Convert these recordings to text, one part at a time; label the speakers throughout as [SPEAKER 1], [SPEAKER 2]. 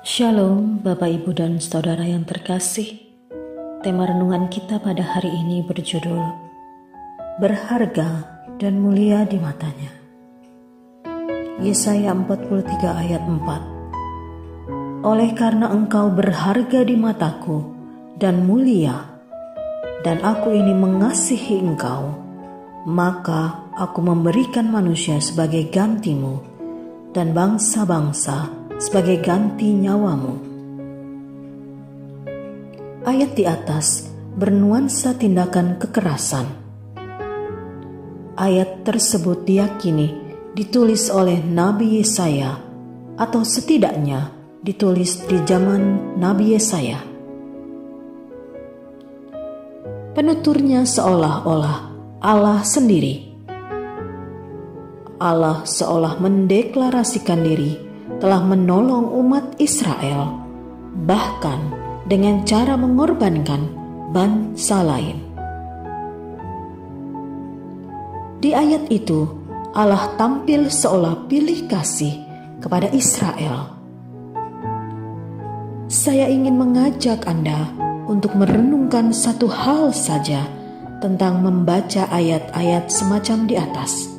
[SPEAKER 1] Shalom Bapak Ibu dan Saudara yang terkasih. Tema renungan kita pada hari ini berjudul Berharga dan Mulia di Matanya. Yesaya 43 ayat 4. Oleh karena engkau berharga di mataku dan mulia, dan aku ini mengasihi engkau, maka aku memberikan manusia sebagai gantimu dan bangsa-bangsa sebagai ganti nyawamu. Ayat di atas bernuansa tindakan kekerasan. Ayat tersebut diyakini ditulis oleh Nabi Yesaya, atau setidaknya ditulis di zaman Nabi Yesaya. Penuturnya seolah-olah Allah sendiri. Allah seolah mendeklarasikan diri telah menolong umat Israel, bahkan dengan cara mengorbankan bangsa lain. Di ayat itu, Allah tampil seolah pilih kasih kepada Israel. Saya ingin mengajak Anda untuk merenungkan satu hal saja tentang membaca ayat-ayat semacam di atas.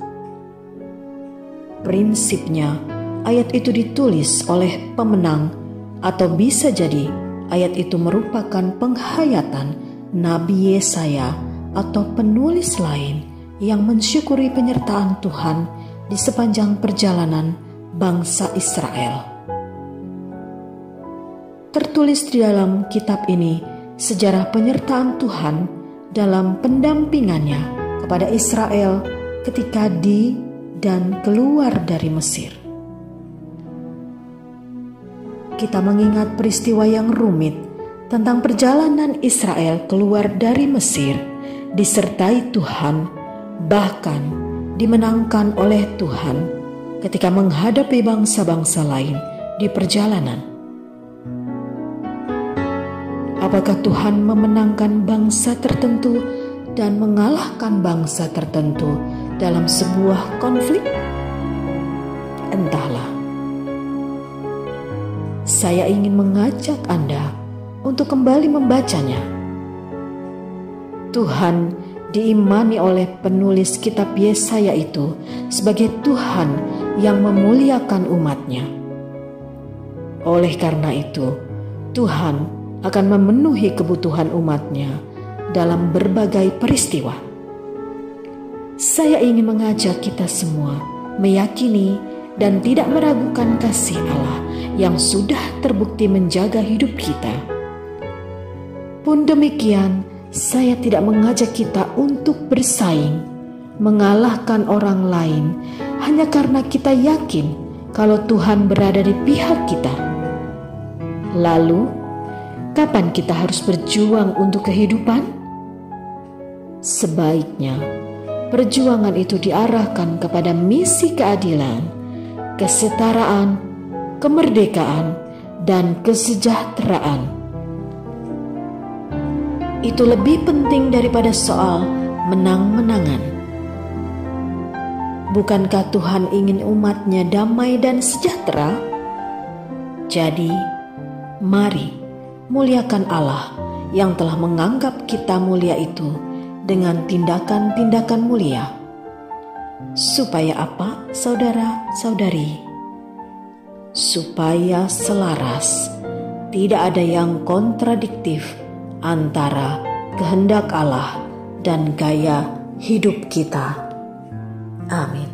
[SPEAKER 1] Prinsipnya, ayat itu ditulis oleh pemenang, atau bisa jadi ayat itu merupakan penghayatan Nabi Yesaya atau penulis lain yang mensyukuri penyertaan Tuhan di sepanjang perjalanan bangsa Israel. Tertulis di dalam kitab ini sejarah penyertaan Tuhan dalam pendampingannya kepada Israel ketika di dan keluar dari Mesir. Kita mengingat peristiwa yang rumit tentang perjalanan Israel keluar dari Mesir, disertai Tuhan, bahkan dimenangkan oleh Tuhan ketika menghadapi bangsa-bangsa lain di perjalanan. Apakah Tuhan memenangkan bangsa tertentu dan mengalahkan bangsa tertentu dalam sebuah konflik? Entahlah. Saya ingin mengajak Anda untuk kembali membacanya. Tuhan diimani oleh penulis kitab Yesaya itu sebagai Tuhan yang memuliakan umatnya. Oleh karena itu, Tuhan akan memenuhi kebutuhan umatnya dalam berbagai peristiwa. Saya ingin mengajak kita semua meyakini dan tidak meragukan kasih Allah yang sudah terbukti menjaga hidup kita. Pun demikian, saya tidak mengajak kita untuk bersaing, mengalahkan orang lain, hanya karena kita yakin kalau Tuhan berada di pihak kita. Lalu, kapan kita harus berjuang untuk kehidupan? Sebaiknya, perjuangan itu diarahkan kepada misi keadilan, kesetaraan, kemerdekaan, dan kesejahteraan. Itu lebih penting daripada soal menang-menangan. Bukankah Tuhan ingin umatnya damai dan sejahtera? Jadi, mari muliakan Allah yang telah menganggap kita mulia itu dengan tindakan-tindakan mulia. Supaya apa, saudara-saudari? Supaya selaras, tidak ada yang kontradiktif antara kehendak Allah dan gaya hidup kita. Amin.